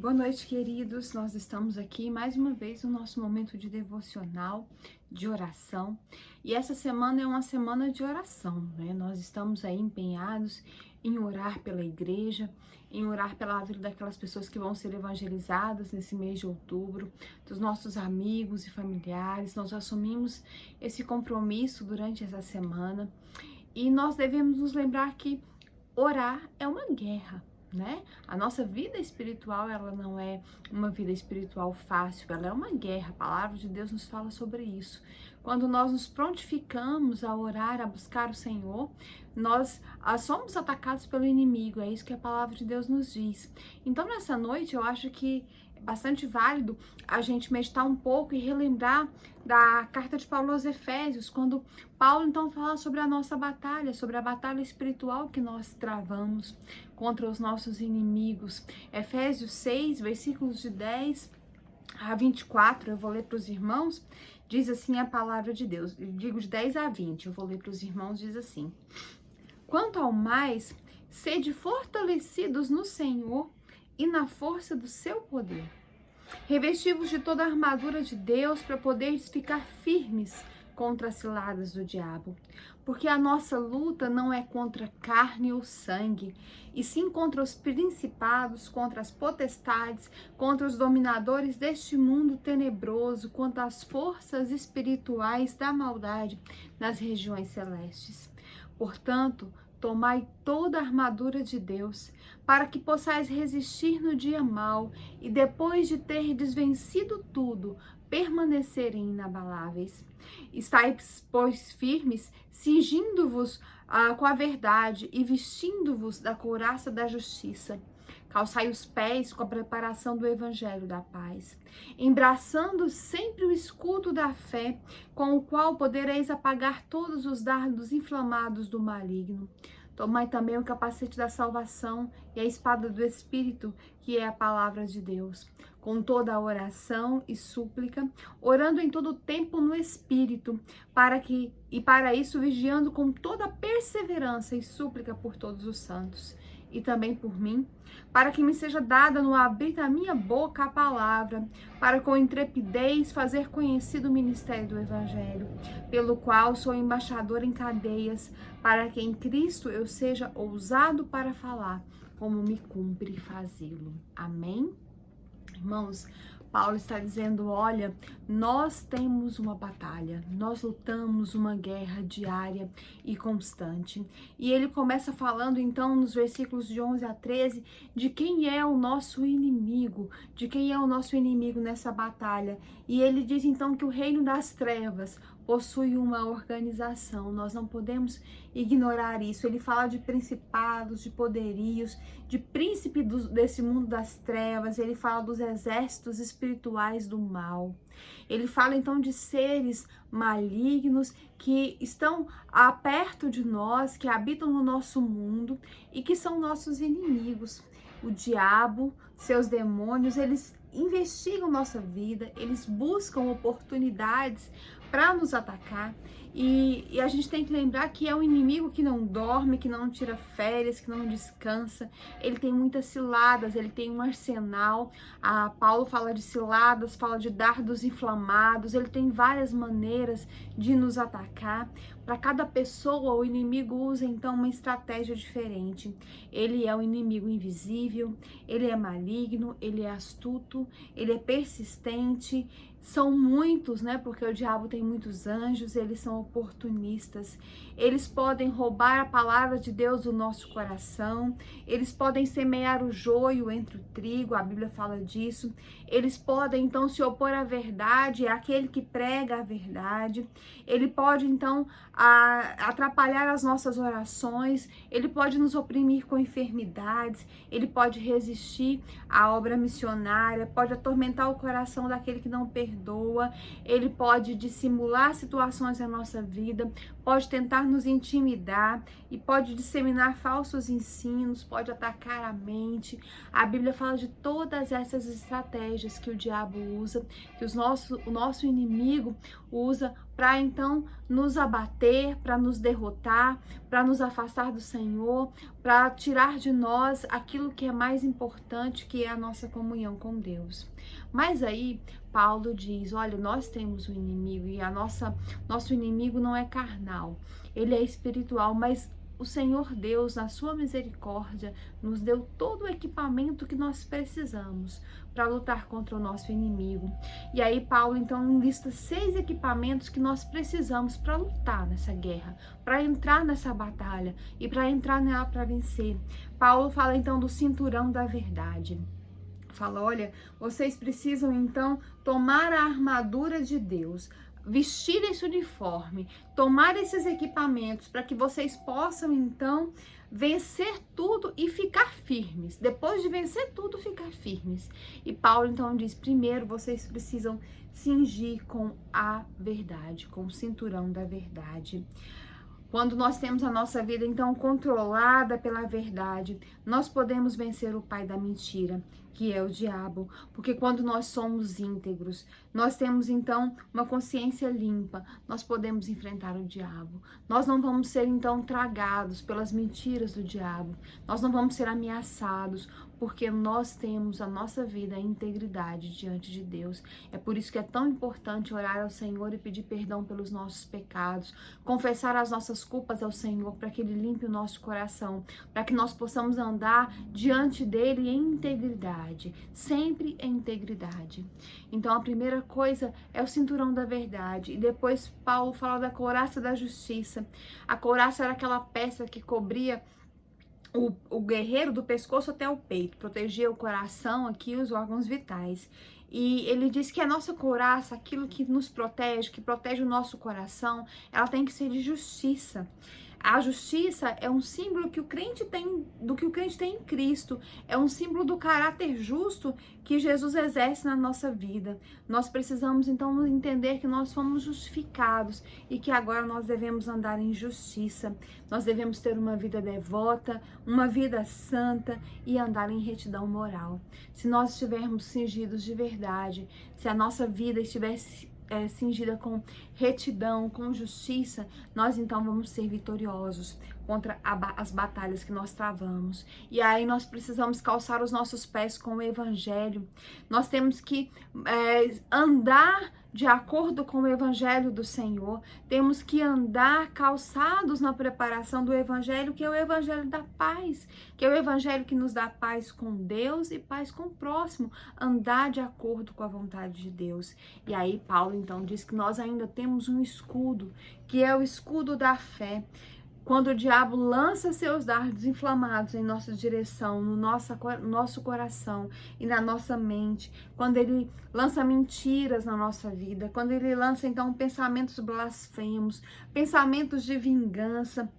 Boa noite, queridos. Nós estamos aqui mais uma vez no nosso momento de devocional, de oração. E essa semana é uma semana de oração, né? Nós estamos aí empenhados em orar pela igreja, em orar pela vida daquelas pessoas que vão ser evangelizadas nesse mês de outubro, dos nossos amigos e familiares. Nós assumimos esse compromisso durante essa semana e nós devemos nos lembrar que orar é uma guerra, né? A nossa vida espiritual, ela não é uma vida espiritual fácil, ela é uma guerra. A palavra de Deus nos fala sobre isso. Quando nós nos prontificamos a orar, a buscar o Senhor, nós somos atacados pelo inimigo, é isso que a palavra de Deus nos diz. Então, nessa noite, eu acho que é bastante válido a gente meditar um pouco e relembrar da carta de Paulo aos Efésios, quando Paulo então fala sobre a nossa batalha, sobre a batalha espiritual que nós travamos contra os nossos inimigos. Efésios 6, versículos de 10 a 24, eu vou ler para os irmãos, diz assim a palavra de Deus. Eu digo de 10 a 20, eu vou ler para os irmãos, diz assim: Quanto ao mais, sede fortalecidos no Senhor e na força do seu poder. Revesti-vos de toda a armadura de Deus para poderes ficar firmes contra as ciladas do diabo. Porque a nossa luta não é contra carne ou sangue, e sim contra os principados, contra as potestades, contra os dominadores deste mundo tenebroso, contra as forças espirituais da maldade nas regiões celestes. Portanto, tomai toda a armadura de Deus, para que possais resistir no dia mau e depois de terdes vencido tudo, permanecerem inabaláveis. Estais, pois, firmes, cingindo-vos com a verdade e vestindo-vos da couraça da justiça. Calçai os pés com a preparação do evangelho da paz, embraçando sempre o escudo da fé, com o qual podereis apagar todos os dardos inflamados do maligno. Tomai também o capacete da salvação e a espada do Espírito, que é a palavra de Deus, com toda a oração e súplica, orando em todo o tempo no Espírito, para isso vigiando com toda perseverança e súplica por todos os santos, e também por mim, para que me seja dada no abrir da minha boca a palavra, para com intrepidez fazer conhecido o ministério do Evangelho, pelo qual sou embaixador em cadeias, para que em Cristo eu seja ousado para falar, como me cumpre fazê-lo. Amém? Irmãos, Paulo está dizendo, olha, nós temos uma batalha, nós lutamos uma guerra diária e constante. E ele começa falando então nos versículos de 11 a 13 de quem é o nosso inimigo, nessa batalha. E ele diz então que o reino das trevas possui uma organização, nós não podemos ignorar isso. Ele fala de principados, de poderios, de príncipe desse mundo das trevas, ele fala dos exércitos espirituais do mal. Ele fala então de seres malignos que estão perto de nós, que habitam no nosso mundo e que são nossos inimigos. O diabo, seus demônios, eles investigam nossa vida, eles buscam oportunidades para nos atacar, e a gente tem que lembrar que é um inimigo que não dorme, que não tira férias, que não descansa. Ele tem muitas ciladas, ele tem um arsenal. Paulo fala de ciladas, fala de dardos inflamados, ele tem várias maneiras de nos atacar. Para cada pessoa, o inimigo usa então uma estratégia diferente. Ele é um inimigo invisível, ele é maligno, ele é astuto, ele é persistente. São muitos, né? Porque o diabo tem muitos anjos, eles são oportunistas. Eles podem roubar a palavra de Deus do nosso coração, eles podem semear o joio entre o trigo, a Bíblia fala disso. Eles podem então se opor à verdade, àquele que prega a verdade. Ele pode então atrapalhar as nossas orações, ele pode nos oprimir com enfermidades, ele pode resistir à obra missionária, pode atormentar o coração daquele que não perdoa, ele pode dissimular situações na nossa vida, pode tentar nos intimidar e pode disseminar falsos ensinos, pode atacar a mente. A Bíblia fala de todas essas estratégias que o diabo usa, que o nosso inimigo usa para então nos abater, para nos derrotar, para nos afastar do Senhor, para tirar de nós aquilo que é mais importante, que é a nossa comunhão com Deus. Mas aí Paulo diz, olha, nós temos um inimigo e nosso inimigo não é carnal, ele é espiritual, mas o Senhor Deus, na sua misericórdia, nos deu todo o equipamento que nós precisamos para lutar contra o nosso inimigo. E aí Paulo então lista 6 equipamentos que nós precisamos para lutar nessa guerra, para entrar nessa batalha e para entrar nela para vencer. Paulo fala então do cinturão da verdade. Fala, olha, vocês precisam então tomar a armadura de Deus, vestir esse uniforme, tomar esses equipamentos para que vocês possam então vencer tudo e ficar firmes. Depois de vencer tudo, ficar firmes. E Paulo então diz, primeiro vocês precisam cingir com a verdade, com o cinturão da verdade. Quando nós temos a nossa vida, então, controlada pela verdade, nós podemos vencer o pai da mentira, que é o diabo. Porque quando nós somos íntegros, nós temos, então, uma consciência limpa, nós podemos enfrentar o diabo. Nós não vamos ser, então, tragados pelas mentiras do diabo. Nós não vamos ser ameaçados, porque nós temos a nossa vida, a integridade diante de Deus. É por isso que é tão importante orar ao Senhor e pedir perdão pelos nossos pecados, confessar as nossas culpas ao Senhor, para que Ele limpe o nosso coração, para que nós possamos andar diante dEle em integridade, sempre em integridade. Então a primeira coisa é o cinturão da verdade, e depois Paulo fala da couraça da justiça. A couraça era aquela peça que cobria o guerreiro do pescoço até o peito, protegia o coração aqui, os órgãos vitais. E ele diz que a nossa couraça, aquilo que nos protege, que protege o nosso coração, ela tem que ser de justiça. A justiça é um símbolo que o crente tem, do que o crente tem em Cristo. É um símbolo do caráter justo que Jesus exerce na nossa vida. Nós precisamos então entender que nós fomos justificados e que agora nós devemos andar em justiça. Nós devemos ter uma vida devota, uma vida santa e andar em retidão moral. Se nós estivermos cingidos de verdade, se a nossa vida estivesse cingida com retidão, com justiça, nós então vamos ser vitoriosos contra as batalhas que nós travamos. E aí nós precisamos calçar os nossos pés com o Evangelho. Nós temos que andar de acordo com o Evangelho do Senhor. Temos que andar calçados na preparação do Evangelho, que é o Evangelho da paz, que é o Evangelho que nos dá paz com Deus e paz com o próximo. Andar de acordo com a vontade de Deus. E aí Paulo então diz que nós ainda temos um escudo, que é o escudo da fé. Quando o diabo lança seus dardos inflamados em nossa direção, no nosso coração e na nossa mente, quando ele lança mentiras na nossa vida, quando ele lança então pensamentos blasfemos, pensamentos de vingança,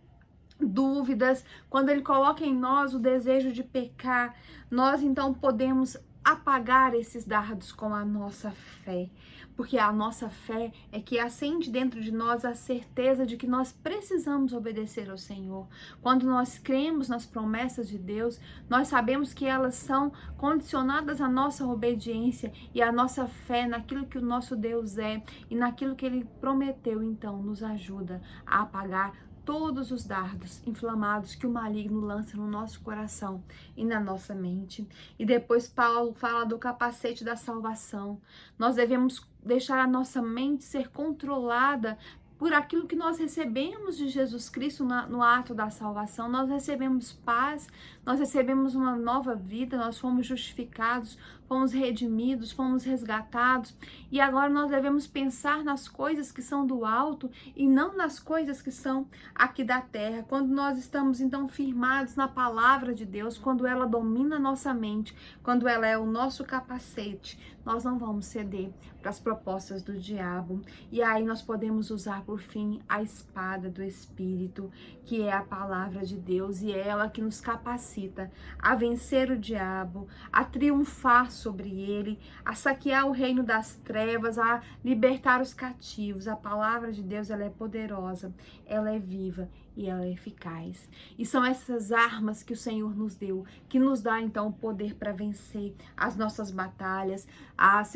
dúvidas, quando ele coloca em nós o desejo de pecar, nós então podemos apagar esses dardos com a nossa fé, porque a nossa fé é que acende dentro de nós a certeza de que nós precisamos obedecer ao Senhor. Quando nós cremos nas promessas de Deus, nós sabemos que elas são condicionadas à nossa obediência e à nossa fé naquilo que o nosso Deus é e naquilo que Ele prometeu, então nos ajuda a apagar todos os dardos inflamados que o maligno lança no nosso coração e na nossa mente. E depois Paulo fala do capacete da salvação. Nós devemos deixar a nossa mente ser controlada por aquilo que nós recebemos de Jesus Cristo no ato da salvação. Nós recebemos paz, nós recebemos uma nova vida, nós fomos justificados, fomos redimidos, fomos resgatados, e agora nós devemos pensar nas coisas que são do alto e não nas coisas que são aqui da terra. Quando nós estamos então firmados na palavra de Deus, quando ela domina a nossa mente, quando ela é o nosso capacete, nós não vamos ceder para as propostas do diabo. E aí nós podemos usar por fim a espada do Espírito, que é a palavra de Deus, e é ela que nos capacita a vencer o diabo, a triunfar sobre ele, a saquear o reino das trevas, a libertar os cativos. A palavra de Deus, ela é poderosa, ela é viva e ela é eficaz. E são essas armas que o Senhor nos deu, que nos dá então o poder para vencer as nossas batalhas.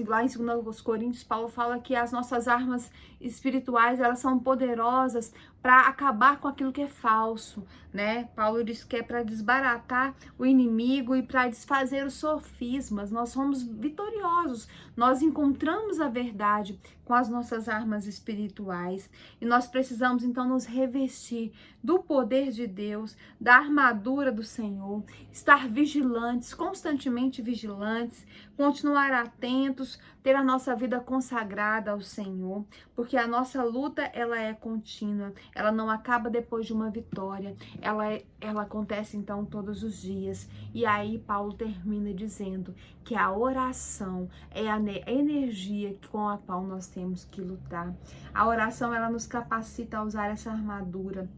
Lá em 2 Coríntios, Paulo fala que as nossas armas espirituais, elas são poderosas para acabar com aquilo que é falso, né? Paulo diz que é para desbaratar o inimigo e para desfazer os sofismas. Nós somos vitoriosos, nós encontramos a verdade com as nossas armas espirituais e nós precisamos então nos revestir do poder de Deus, da armadura do Senhor, estar vigilantes, constantemente vigilantes, continuar atentos, ter a nossa vida consagrada ao Senhor, porque a nossa luta, ela é contínua, ela não acaba depois de uma vitória, ela acontece então todos os dias. E aí Paulo termina dizendo que a oração é a energia com a qual nós temos que lutar. A oração, ela nos capacita a usar essa armadura,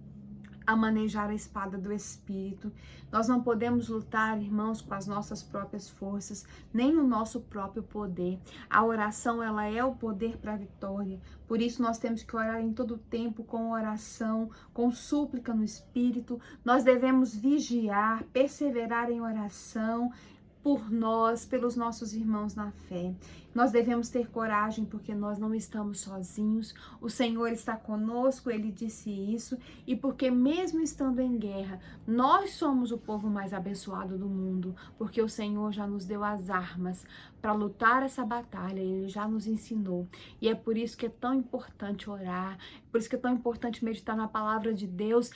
a manejar a espada do Espírito. Nós não podemos lutar, irmãos, com as nossas próprias forças, nem o nosso próprio poder. A oração, ela é o poder para a vitória. Por isso, nós temos que orar em todo tempo com oração, com súplica no Espírito. Nós devemos vigiar, perseverar em oração, por nós, pelos nossos irmãos na fé. Nós devemos ter coragem porque nós não estamos sozinhos. O Senhor está conosco, Ele disse isso. E porque mesmo estando em guerra, nós somos o povo mais abençoado do mundo, porque o Senhor já nos deu as armas para lutar essa batalha, Ele já nos ensinou. E é por isso que é tão importante orar, por isso que é tão importante meditar na palavra de Deus,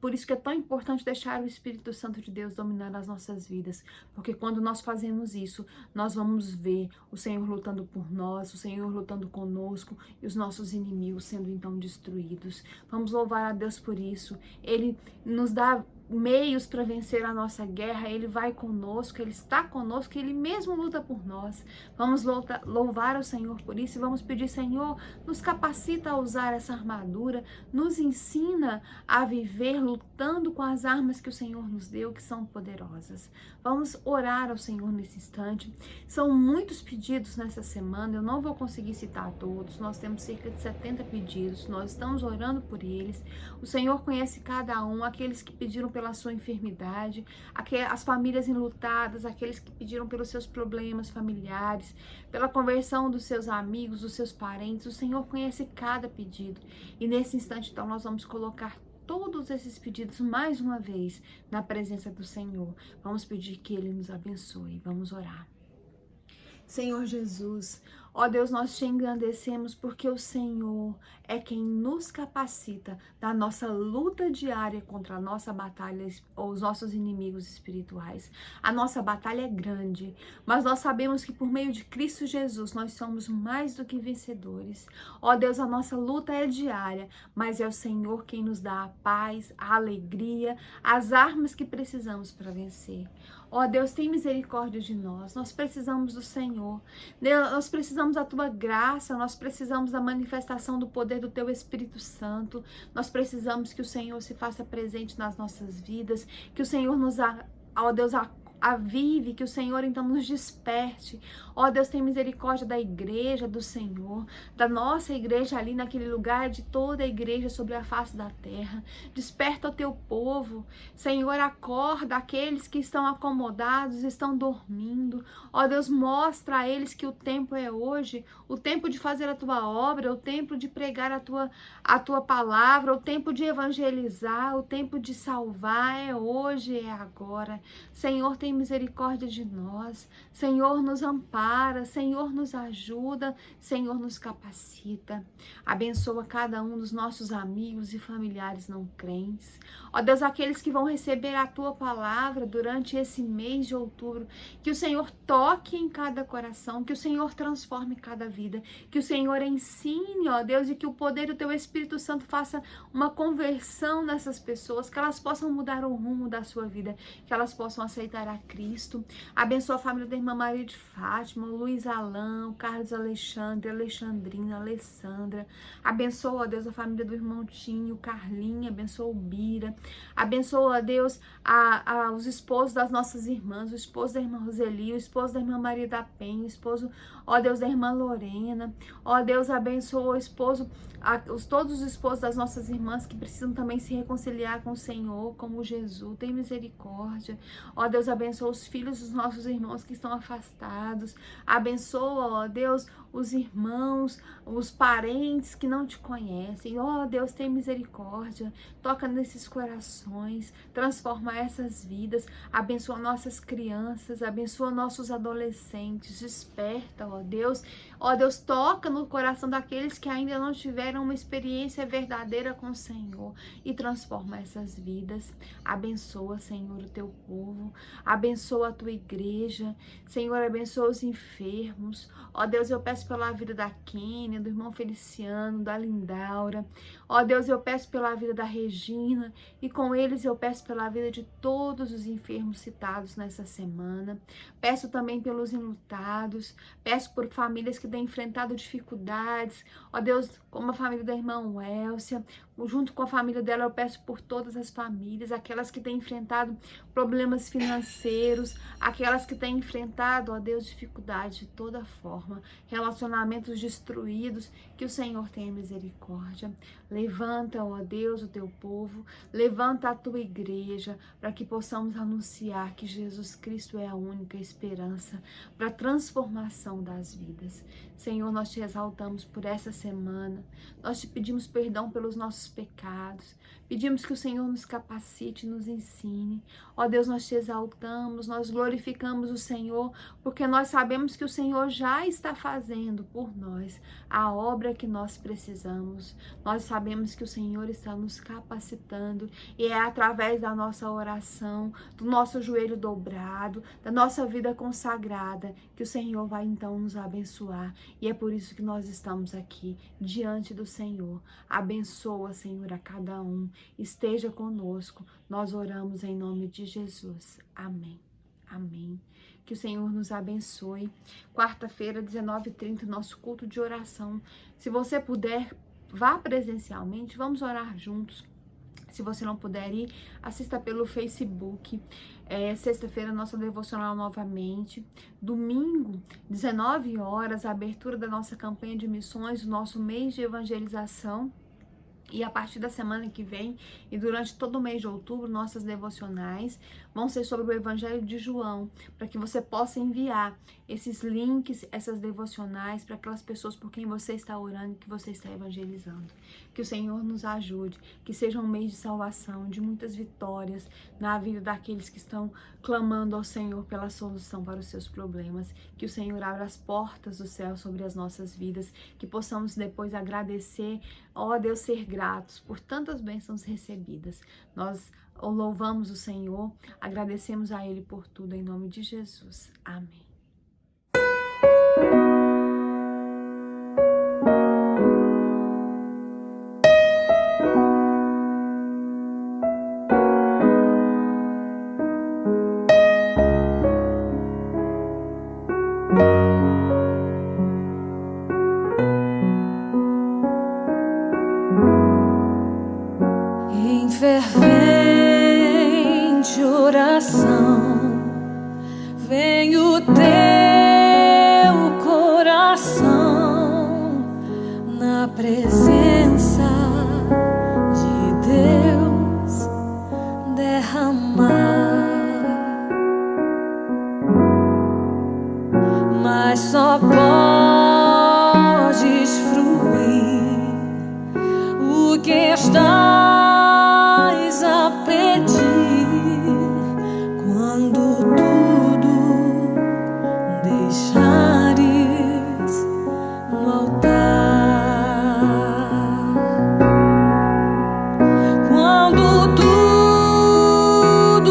por isso que é tão importante deixar o Espírito Santo de Deus dominar as nossas vidas. Porque quando nós fazemos isso, nós vamos ver o Senhor lutando por nós, o Senhor lutando conosco e os nossos inimigos sendo então destruídos. Vamos louvar a Deus por isso. Ele nos dá meios para vencer a nossa guerra, Ele vai conosco, Ele está conosco, Ele mesmo luta por nós. Vamos louvar o Senhor por isso e vamos pedir: Senhor, nos capacita a usar essa armadura, nos ensina a viver lutando com as armas que o Senhor nos deu, que são poderosas. Vamos orar ao Senhor nesse instante. São muitos pedidos nessa semana, eu não vou conseguir citar todos, nós temos cerca de 70 pedidos, nós estamos orando por eles. O Senhor conhece cada um, aqueles que pediram pela sua enfermidade, as famílias enlutadas, aqueles que pediram pelos seus problemas familiares, pela conversão dos seus amigos, dos seus parentes. O Senhor conhece cada pedido. E nesse instante, então, nós vamos colocar todos esses pedidos mais uma vez na presença do Senhor. Vamos pedir que Ele nos abençoe. Vamos orar. Senhor Jesus, ó Deus, nós te engrandecemos porque o Senhor é quem nos capacita da nossa luta diária contra a nossa batalha ou os nossos inimigos espirituais. A nossa batalha é grande, mas nós sabemos que por meio de Cristo Jesus nós somos mais do que vencedores. Ó Deus, a nossa luta é diária, mas é o Senhor quem nos dá a paz, a alegria, as armas que precisamos para vencer. Ó Deus, tem misericórdia de nós, nós precisamos do Senhor, nós precisamos da Tua graça, nós precisamos da manifestação do poder do Teu Espírito Santo, nós precisamos que o Senhor se faça presente nas nossas vidas, que o Senhor ó Deus, avive, que o Senhor então nos desperte. Ó Deus, tem misericórdia da igreja do Senhor, da nossa igreja ali naquele lugar, de toda a igreja sobre a face da terra. Desperta o teu povo, Senhor, acorda aqueles que estão acomodados, estão dormindo. Ó Deus, mostra a eles que o tempo é hoje, o tempo de fazer a tua obra, o tempo de pregar a tua palavra, o tempo de evangelizar, o tempo de salvar, é hoje, é agora. Senhor, tem misericórdia de nós, Senhor, nos ampara, Senhor, nos ajuda, Senhor, nos capacita. Abençoa cada um dos nossos amigos e familiares não crentes. Ó Deus, aqueles que vão receber a Tua palavra durante esse mês de outubro, que o Senhor toque em cada coração, que o Senhor transforme cada vida, que o Senhor ensine, ó Deus, e que o poder do Teu Espírito Santo faça uma conversão nessas pessoas, que elas possam mudar o rumo da sua vida, que elas possam aceitar a Cristo. Abençoa a família da irmã Maria de Fátima, o Luiz Alain, o Carlos Alexandre, Alexandrina, Alessandra. Abençoa, ó Deus, a família do irmão Tinho, Carlinha, abençoa o Bira. Abençoa, ó Deus, os esposos das nossas irmãs, o esposo da irmã Roseli, o esposo da irmã Maria da Penha, o esposo, ó Deus, da irmã Lorena. Ó Deus, abençoa o esposo, todos os esposos das nossas irmãs que precisam também se reconciliar com o Senhor, como Jesus. Tem misericórdia. Ó Deus, abençoa os filhos dos nossos irmãos que estão afastados. Abençoa, ó Deus, os irmãos, os parentes que não te conhecem. Ó Deus, tem misericórdia. Toca nesses corações, transforma essas vidas. Abençoa nossas crianças, abençoa nossos adolescentes. Desperta, ó Deus. Ó Deus, toca no coração daqueles que ainda não tiveram uma experiência verdadeira com o Senhor e transforma essas vidas. Abençoa, Senhor, o teu povo. Abençoa a tua igreja. Senhor, abençoa os enfermos. Ó Deus, eu peço pela vida da Kênia, do irmão Feliciano, da Lindaura. Ó Deus, eu peço pela vida da Regina e com eles eu peço pela vida de todos os enfermos citados nessa semana. Peço também pelos enlutados. Peço por famílias que têm enfrentado dificuldades. Ó Deus, como a família da irmã Elcia, junto com a família dela eu peço por todas as famílias, aquelas que têm enfrentado problemas financeiros, aquelas que têm enfrentado, ó Deus, dificuldades de toda forma, relacionamentos destruídos, que o Senhor tenha misericórdia. Levanta, ó Deus, o teu povo, levanta a tua igreja, para que possamos anunciar que Jesus Cristo é a única esperança para a transformação das vidas. Senhor, nós te exaltamos por essa semana, nós te pedimos perdão pelos nossos pecados, pedimos que o Senhor nos capacite, nos ensine. Ó Deus, nós te exaltamos, nós glorificamos o Senhor, porque nós sabemos que o Senhor já está fazendo por nós a obra que nós precisamos. Nós sabemos que o Senhor está nos capacitando e é através da nossa oração, do nosso joelho dobrado, da nossa vida consagrada, que o Senhor vai então nos abençoar. E é por isso que nós estamos aqui diante do Senhor. Abençoa, Senhor, a cada um. Esteja conosco. Nós oramos em nome de Jesus. Amém. Amém. Que o Senhor nos abençoe. Quarta-feira, 19h30, nosso culto de oração. Se você puder, vá presencialmente. Vamos orar juntos. Se você não puder ir, assista pelo Facebook. Sexta-feira, nossa devocional novamente. Domingo, 19 horas, a abertura da nossa campanha de missões, do nosso mês de evangelização. E a partir da semana que vem e durante todo o mês de outubro, nossas devocionais vão ser sobre o Evangelho de João, para que você possa enviar esses links, essas devocionais para aquelas pessoas por quem você está orando, que você está evangelizando. Que o Senhor nos ajude, que seja um mês de salvação, de muitas vitórias na vida daqueles que estão clamando ao Senhor pela solução para os seus problemas. Que o Senhor abra as portas do céu sobre as nossas vidas, que possamos depois agradecer, ó Deus, ser gratos por tantas bênçãos recebidas. Nós louvamos o Senhor, agradecemos a Ele por tudo, em nome de Jesus. Amém. Em fervente oração, vem o teu coração na presença de Deus derramar, mas só podes fruir o que está a pedir quando tudo deixares no altar, quando tudo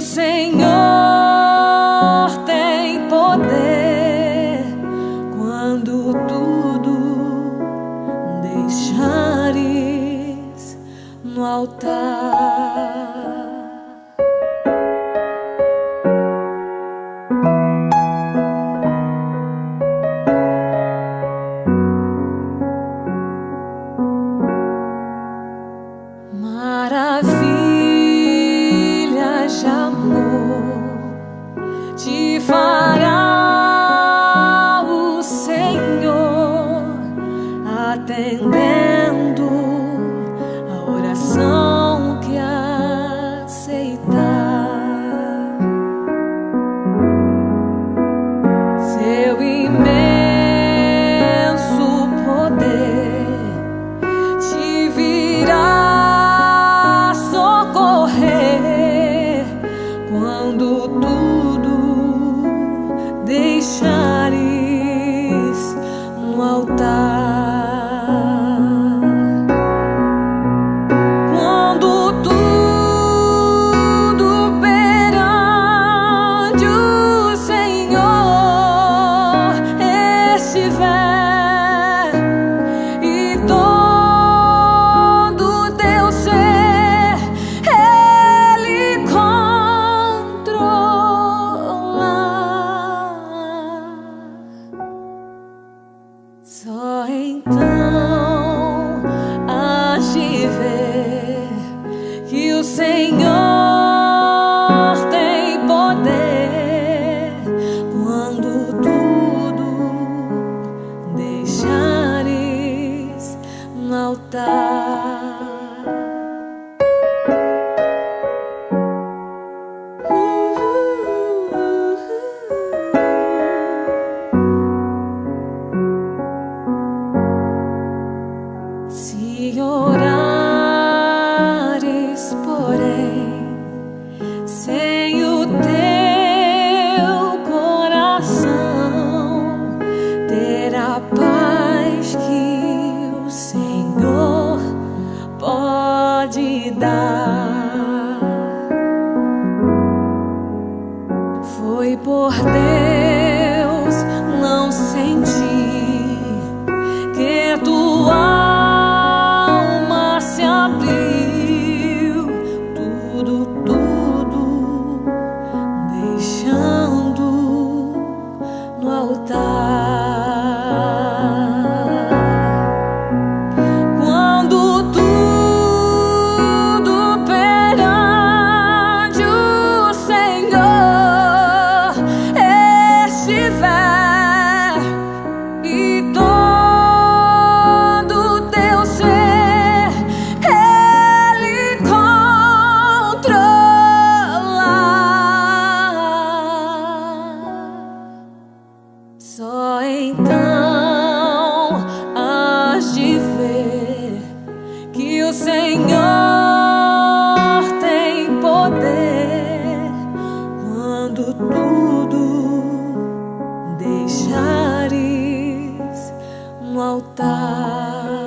Senhor tem poder quando tudo deixares no altar. Maravilhas de amor te fará o Senhor, atendendo a oração que aceitar. Seu imenso poder te virá quando tudo deixares no altar. Quando tudo perante o Senhor estiver e todo teu ser Ele só então hás de ver que o Senhor tem poder quando tudo deixares no altar. Se orares, porém, sem o teu coração, terá paz que o Senhor pode dar. Foi por Deus não sentir que tua deixando no altar. Quando tudo perante o Senhor estiver e todo teu ser Ele só então hás de ver que o Senhor tem poder quando tudo deixares no altar.